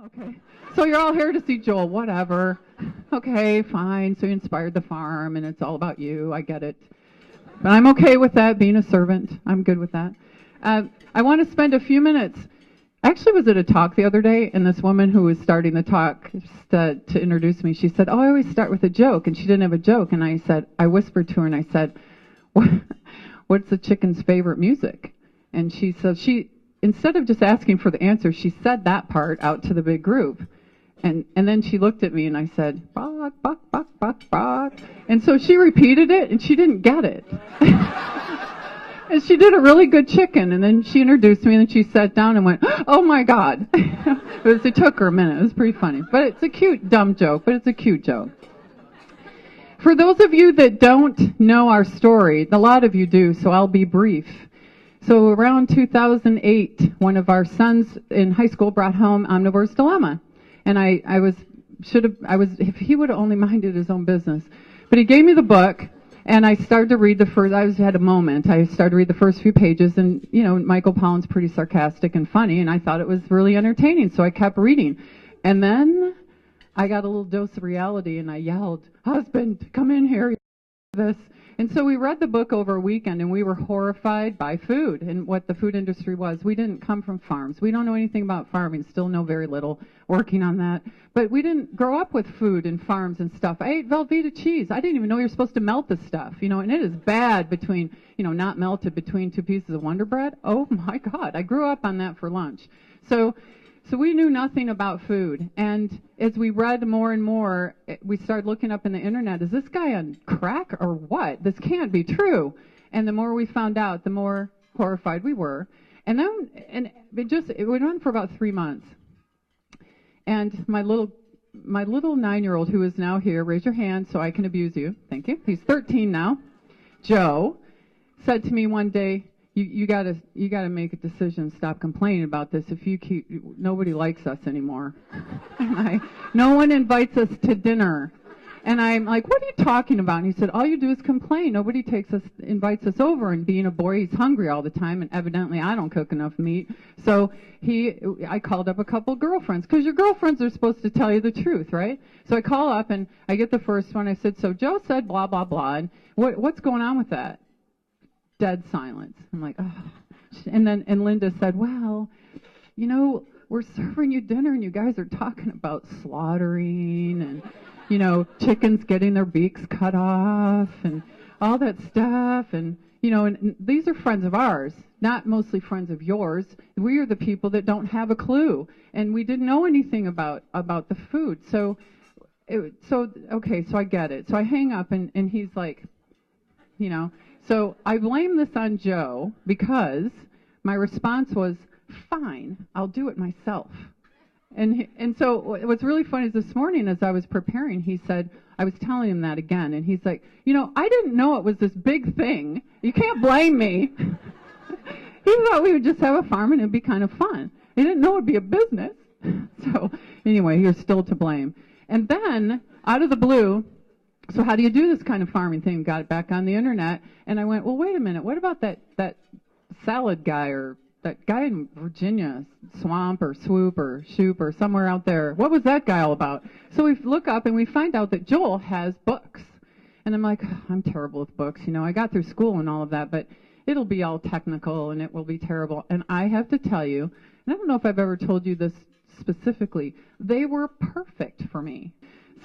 Okay. So you're all here to see Joel, whatever. Okay, fine. So you inspired the farm, and it's all about you. I get it. But I'm okay with that, being a servant. I'm good with that. I want to spend a few minutes. Actually, was at a talk the other day, and this woman who was starting the talk to introduce me, she said, "Oh, I always start with a joke," and she didn't have a joke. And I whispered to her, and I said, "What's the chicken's favorite music?" And she said, instead of just asking for the answer, she said that part out to the big group. And then she looked at me, and I said, "Bok, bok, bok, bok, bok." And so she repeated it, and she didn't get it. And she did a really good chicken, and then she introduced me, and then she sat down and went, "Oh my God." It took her a minute. It was pretty funny. But it's a cute, dumb joke, but it's a cute joke. For those of you that don't know our story, a lot of you do, so I'll be brief. So around 2008, one of our sons in high school brought home Omnivore's Dilemma. And if he would have only minded his own business. But he gave me the book, and I started to read I had a moment. I started to read the first few pages, and, Michael Pollan's pretty sarcastic and funny, and I thought it was really entertaining, so I kept reading. And then I got a little dose of reality, and I yelled, "Husband, come in here, this." And so we read the book over a weekend, and we were horrified by food and what the food industry was. We didn't come from farms. We don't know anything about farming, still know very little, working on that. But we didn't grow up with food and farms and stuff. I ate Velveeta cheese. I didn't even know you're supposed to melt the stuff, and it is bad between, not melted between two pieces of Wonder Bread. Oh my God, I grew up on that for lunch. So we knew nothing about food. And as we read more and more, we started looking up in the internet, is this guy on crack or what? This can't be true. And the more we found out, the more horrified we were. And then it went on for about 3 months. And my little 9-year-old, who is now here, raise your hand so I can abuse you. Thank you. He's 13 now. Joe said to me one day, You gotta make a decision. Stop complaining about this. If you nobody likes us anymore. No one invites us to dinner. And I'm like, what are you talking about? And he said, all you do is complain. Nobody invites us over. And being a boy, he's hungry all the time. And evidently, I don't cook enough meat. So I called up a couple girlfriends, because your girlfriends are supposed to tell you the truth, right? So I call up and I get the first one. I said, so Joe said blah blah blah. And what's going on with that? Dead silence. I'm like, oh. And Linda said, well, we're serving you dinner and you guys are talking about slaughtering and, chickens getting their beaks cut off and all that stuff. And, and these are friends of ours, not mostly friends of yours. We are the people that don't have a clue. And we didn't know anything about the food. So I get it. So I hang up and he's like, So I blame this on Joe because my response was, fine, I'll do it myself. And so what's really funny is this morning as I was preparing, he said, I was telling him that again, and he's like, I didn't know it was this big thing. You can't blame me. He thought we would just have a farm and it'd be kind of fun. He didn't know it'd be a business. So anyway, you're still to blame. And then, out of the blue, so how do you do this kind of farming thing? Got it back on the internet, and I went, well, wait a minute. What about that salad guy or that guy in Virginia, Swamp or Swoop or Shoop or somewhere out there? What was that guy all about? So we look up and we find out that Joel has books. And I'm like, oh, I'm terrible with books. I got through school and all of that, but it'll be all technical and it will be terrible. And I have to tell you, and I don't know if I've ever told you this specifically, they were perfect for me.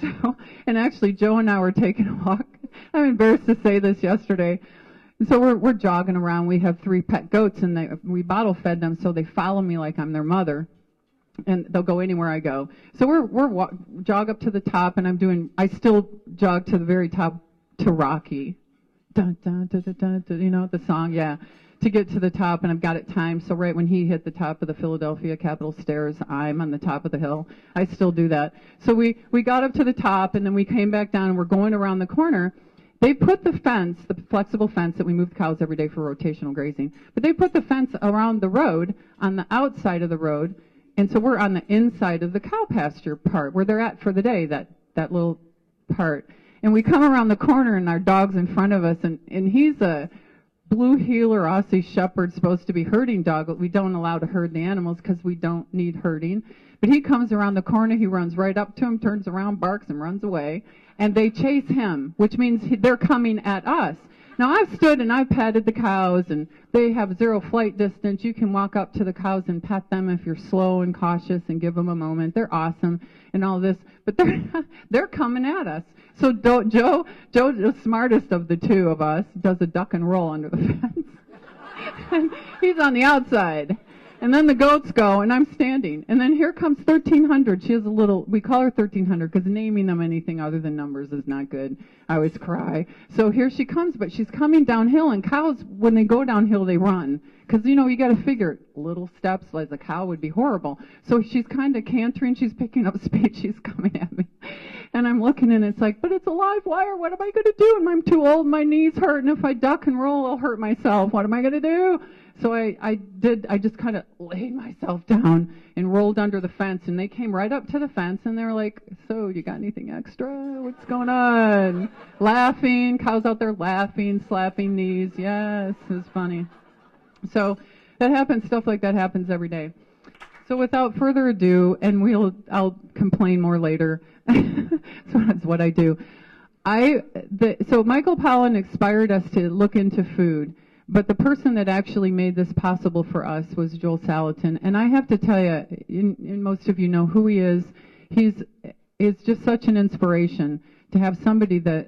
So, and actually, Joe and I were taking a walk. I'm embarrassed to say this yesterday. So we're jogging around. We have 3 pet goats, and we bottle fed them, so they follow me like I'm their mother, and they'll go anywhere I go. So we're jog up to the top, and I still jog to the very top to Rocky, dun dun dun dun dun, dun the song, yeah, to get to the top, and I've got it timed. So right when he hit the top of the Philadelphia Capitol stairs, I'm on the top of the hill. I still do that. So we got up to the top, and then we came back down, and we're going around the corner. They put the fence, the flexible fence that we move the cows every day for rotational grazing, but they put the fence around the road on the outside of the road, and so we're on the inside of the cow pasture part where they're at for the day, that little part. And we come around the corner, and our dog's in front of us, and he's a blue heeler Aussie Shepherd, supposed to be herding dog, but we don't allow to herd the animals because we don't need herding. But he comes around the corner, he runs right up to him, turns around, barks, and runs away. And they chase him, which means they're coming at us. Now, I've stood and I've patted the cows, and they have 0 flight distance. You can walk up to the cows and pet them if you're slow and cautious and give them a moment. They're awesome and all this, but they're coming at us. So Joe, the smartest of the two of us, does a duck and roll under the fence. And he's on the outside. And then the goats go, and I'm standing. And then here comes 1300. She has a little, we call her 1300 because naming them anything other than numbers is not good. I always cry. So here she comes, but she's coming downhill, and cows, when they go downhill, they run. Because, you know, you got to figure little steps like a cow would be horrible. So she's kind of cantering. She's picking up speed. She's coming at me. And I'm looking, and it's like, but it's a live wire. What am I going to do? And I'm too old. My knees hurt. And if I duck and roll, I'll hurt myself. What am I going to do? So I just kind of laid myself down and rolled under the fence, and they came right up to the fence, and they're like, so you got anything extra? What's going on? Laughing, cows out there laughing, slapping knees. Yes, it was funny. So that happens, stuff like that happens every day. So without further ado, and I'll complain more later, so that's what I do. So Michael Pollan inspired us to look into food. But the person that actually made this possible for us was Joel Salatin. And I have to tell you, and most of you know who he is. He's just such an inspiration to have somebody that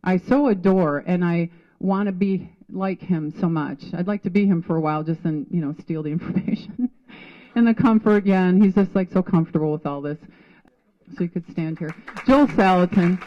I so adore, and I want to be like him so much. I'd like to be him for a while, just and steal the information and the comfort. Yeah, and he's just like so comfortable with all this. So you could stand here, Joel Salatin.